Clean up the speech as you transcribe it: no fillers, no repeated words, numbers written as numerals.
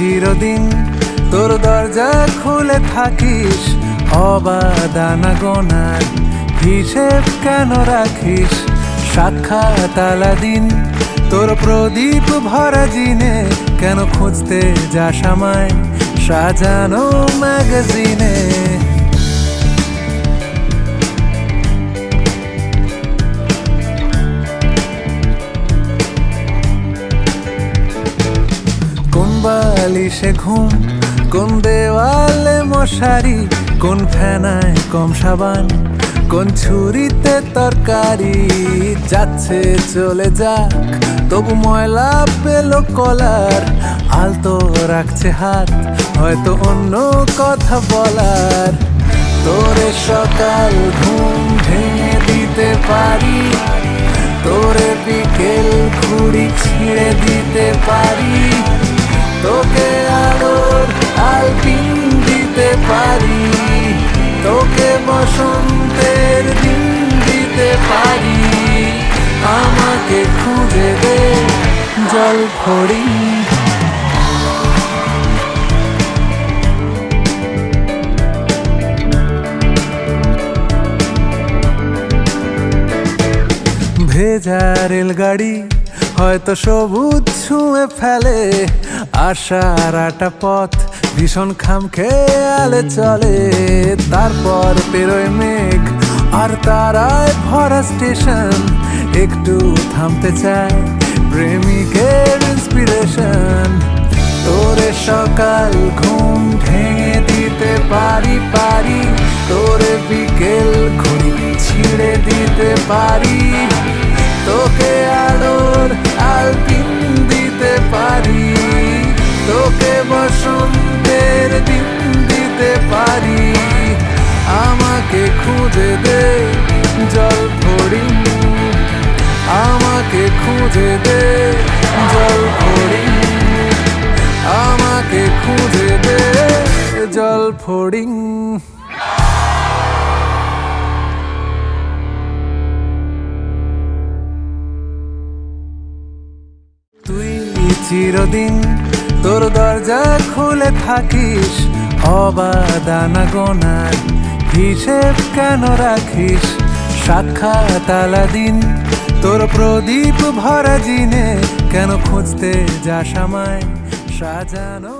চিরদিন তোর দরজা খুলে থাকিস, অবাদানা গোনার হিসেব কেন রাখিস? সাক্ষাৎ আলাদিন তোর প্রদীপ ভরা জিনে, কেন খুঁজতে যাস আমায় সাজানো ম্যাগাজিনে? কোন বালিশে ঘুম, কোন দেওয়ালে মশারি, কোন ফেনায় কম সাবান, কোন ছুরিতে তরকারি? যাচ্ছে চলে যাক, তবু ময়লা পেল কলার, আলতো রাখছে হাত, হয়তো অন্য কথা বলার। তোরে সকাল ঘুম ভেঙে দিতে পারি, তোরে বিকেল ঘুড়ি ছিঁড়ে দিতে পারি, তোকে আলোর আলপিন দিতে পারি, তোকে বসন্তের দিন দিতে পারি। আমাকে খুঁজে দে জল ফড়িং। ভেজা রেলগাড়ি হয়তো সবুজ ছুঁয়ে ফেলে, আশার আটা পথ ভীষণ খামখেয়ালে চলে। তারপর পেরোয় মেঘ আর তারায় ভরা স্টেশন, একটু থামতে চায় প্রেমিকের ইন্সপিরেশন। তোরে সকাল ঘুম ভেঙে দিতে পারি, তোরে বিকেল ঘুড়ি ছিঁড়ে দিতে পারি, তোকে আলোর আলপিন দিতে পারি, তোকে বসন্তের দিন দিতে পারি। আমাকে খুঁজে দে জল ফড়িং, আমাকে খুঁজে দে জল ফড়িং, আমাকে খুঁজে দে জল ফড়িং। তুই চিরদিন তোর দরজা খুলে থাকিস, অবাদানা গোনার হিসেব কেন রাখিস? সাক্ষাৎ আলাদিন তোর প্রদীপ ভরা জিনে, কেন খুঁজতে যাস আমায় সাজানো